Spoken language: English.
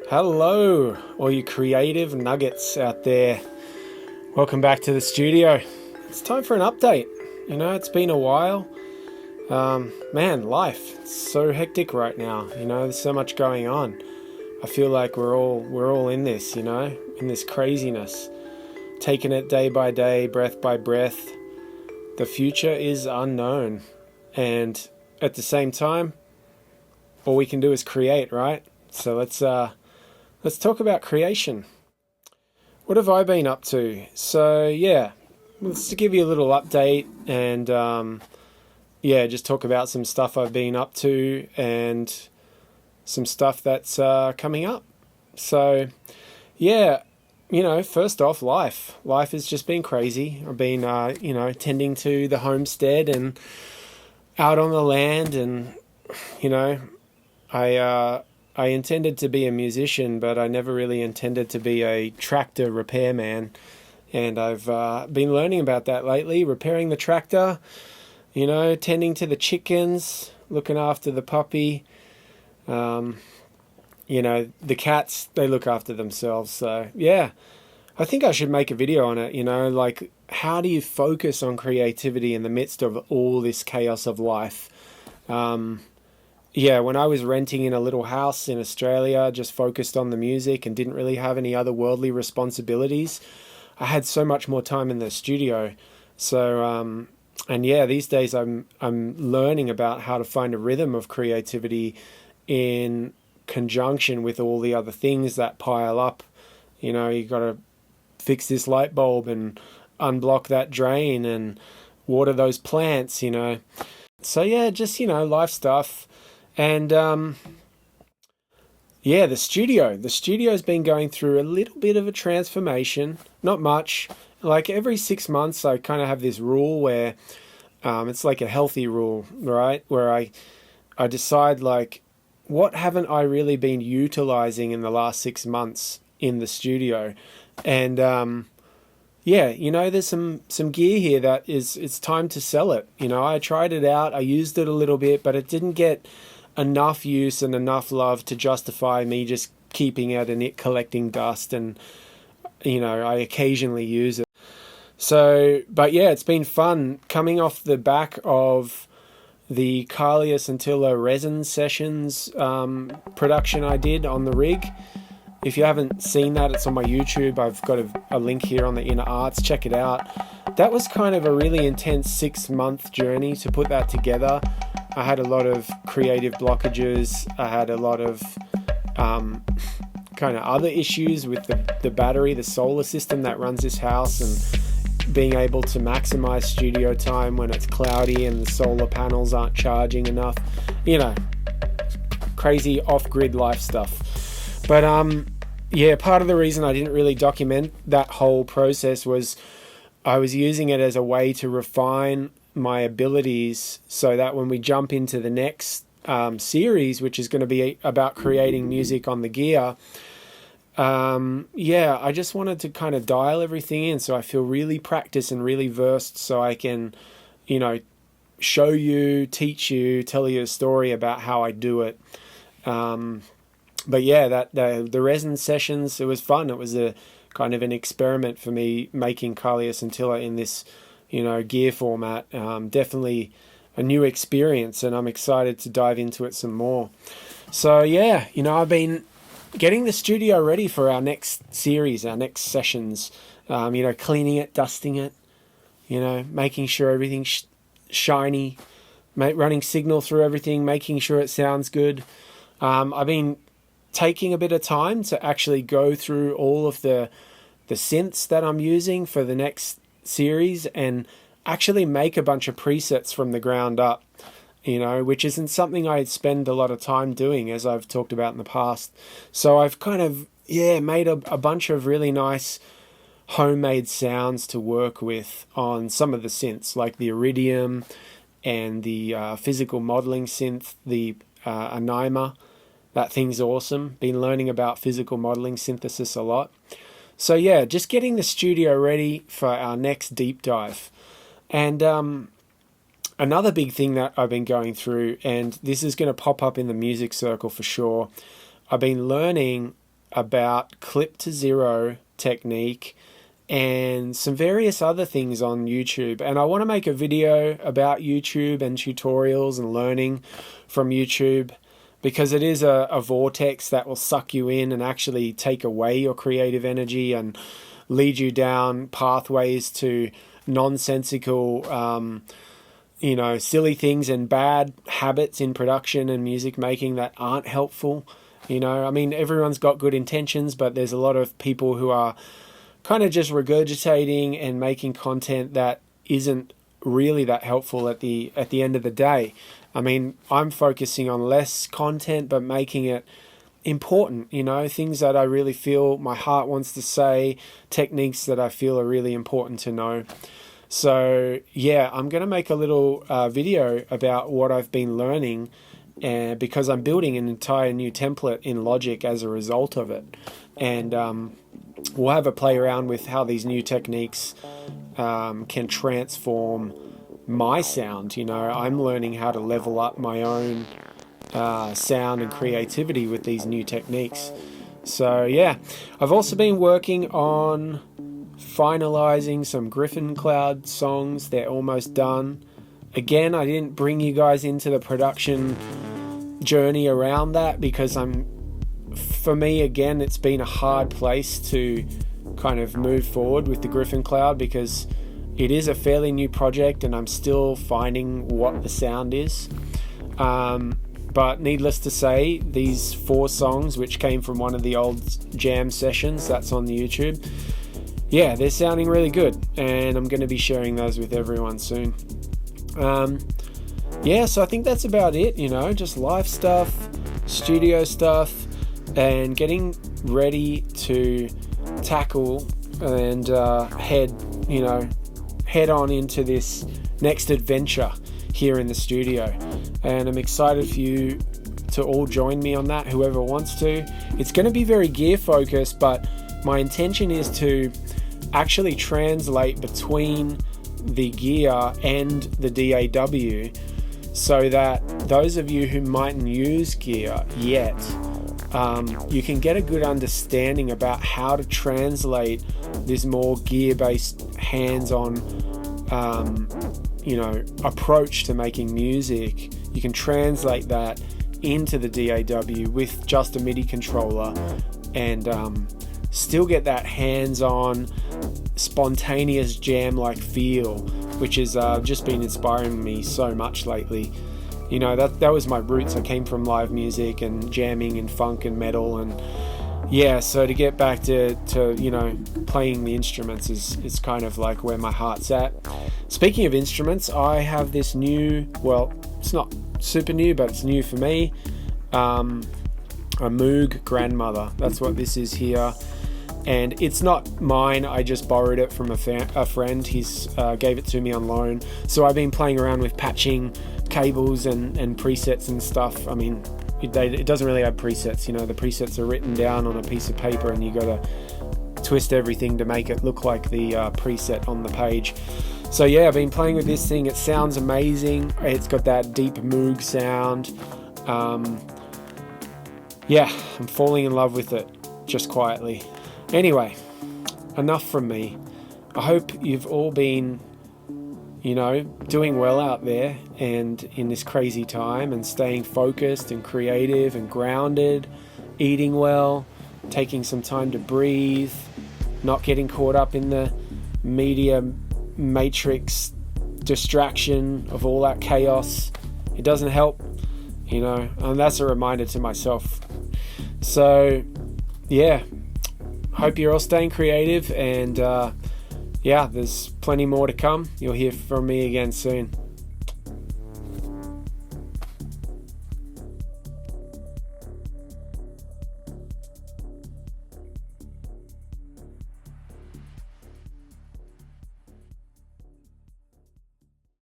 Hello, all you creative nuggets out there. Welcome back to the studio. It's time for an update. It's been a while. Man, life, it's so hectic right now. There's so much going on. I feel like we're all in this, in this craziness. Taking it day by day, breath by breath. The future is unknown. And at the same time, all we can do is create, right? So let's talk about creation. What have I been up to? So yeah, let's give you a little update and just talk about some stuff I've been up to and some stuff that's coming up. So yeah, first off, life has just been crazy. I've been tending to the homestead and out on the land, and I intended to be a musician, but I never really intended to be a tractor repairman. And I've been learning about that lately, repairing the tractor, tending to the chickens, looking after the puppy. The cats, they look after themselves. So, yeah, I think I should make a video on it, like how do you focus on creativity in the midst of all this chaos of life? When I was renting in a little house in Australia, just focused on the music and didn't really have any other worldly responsibilities, I had so much more time in the studio. So, these days I'm learning about how to find a rhythm of creativity in conjunction with all the other things that pile up. You got to fix this light bulb and unblock that drain and water those plants, So yeah, just, life stuff. And the studio's been going through a little bit of a transformation, not much. Like every 6 months, I kind of have this rule where it's like a healthy rule, right? Where I decide, like, what haven't I really been utilizing in the last 6 months in the studio? And there's some gear here that it's time to sell it. I tried it out, I used it a little bit, but it didn't get enough use and enough love to justify me just keeping it and it collecting dust, and I occasionally use it. So, but yeah, it's been fun coming off the back of the Carlia Scintilla resin sessions production I did on the rig. If you haven't seen that, it's on my YouTube. I've got a link here on the Inner Arts. Check it out. That was kind of a really intense 6-month journey to put that together. I had a lot of creative blockages. I had a lot of kind of other issues with the battery, the solar system that runs this house, and being able to maximize studio time when it's cloudy and the solar panels aren't charging enough. Crazy off-grid life stuff. But part of the reason I didn't really document that whole process was I was using it as a way to refine my abilities so that when we jump into the next series, which is going to be about creating music on the gear, I just wanted to kind of dial everything in so I feel really practiced and really versed, so I can, show you, teach you, tell you a story about how I do it. But yeah, the resin sessions, it was fun. It was a kind of an experiment for me making Carlia Scintilla in this, gear format. Definitely a new experience, and I'm excited to dive into it some more. So yeah, I've been getting the studio ready for our next series, our next sessions. Cleaning it, dusting it, making sure everything's shiny, running signal through everything, making sure it sounds good. I've been taking a bit of time to actually go through all of the synths that I'm using for the next series and actually make a bunch of presets from the ground up, which isn't something I spend a lot of time doing, as I've talked about in the past. So I've kind of, made a bunch of really nice homemade sounds to work with on some of the synths, like the Iridium and the physical modeling synth, the Anima. That thing's awesome. Been learning about physical modeling synthesis a lot. So yeah, just getting the studio ready for our next deep dive. And another big thing that I've been going through, and this is going to pop up in the music circle for sure, I've been learning about clip to zero technique and some various other things on YouTube. And I want to make a video about YouTube and tutorials and learning from YouTube, because it is a vortex that will suck you in and actually take away your creative energy and lead you down pathways to nonsensical, silly things and bad habits in production and music making that aren't helpful. I mean, everyone's got good intentions, but there's a lot of people who are kind of just regurgitating and making content that isn't really that helpful at the end of the day. I mean, I'm focusing on less content, but making it important, things that I really feel my heart wants to say, techniques that I feel are really important to know. So yeah, I'm going to make a little video about what I've been learning, because I'm building an entire new template in Logic as a result of it. And we'll have a play around with how these new techniques can transform my sound. I'm learning how to level up my own sound and creativity with these new techniques. So yeah, I've also been working on finalizing some Griffin Cloud songs. They're almost done. Again, I didn't bring you guys into the production journey around that because for me, again, it's been a hard place to kind of move forward with the Griffin Cloud, because it is a fairly new project and I'm still finding what the sound is. But needless to say, these 4 songs, which came from one of the old jam sessions that's on the YouTube, yeah, they're sounding really good, and I'm going to be sharing those with everyone soon. So I think that's about it, just live stuff, studio stuff, and getting ready to tackle and head on into this next adventure here in the studio. And I'm excited for you to all join me on that, whoever wants to. It's going to be very gear focused, but my intention is to actually translate between the gear and the DAW, so that those of you who mightn't use gear yet, you can get a good understanding about how to translate this more gear-based, hands-on, approach to making music. You can translate that into the DAW with just a MIDI controller and still get that hands-on, spontaneous jam-like feel, which has just been inspiring me so much lately. That was my roots. I came from live music and jamming and funk and metal, and yeah, so to get back to playing the instruments is kind of like where my heart's at. Speaking of instruments, I have this new, well, it's not super new, but it's new for me, a Moog Grandmother. That's what this is here. And it's not mine, I just borrowed it from a friend. He's gave it to me on loan. So I've been playing around with patching cables and presets and stuff. I mean, it doesn't really have presets, the presets are written down on a piece of paper and you gotta twist everything to make it look like the preset on the page. So yeah, I've been playing with this thing. It sounds amazing. It's got that deep Moog sound. I'm falling in love with it, just quietly. Anyway, enough from me. I hope you've all been, doing well out there and in this crazy time, and staying focused and creative and grounded, eating well, taking some time to breathe, not getting caught up in the media matrix distraction of all that chaos. It doesn't help, and that's a reminder to myself. So, yeah. Hope you're all staying creative, and there's plenty more to come. You'll hear from me again soon.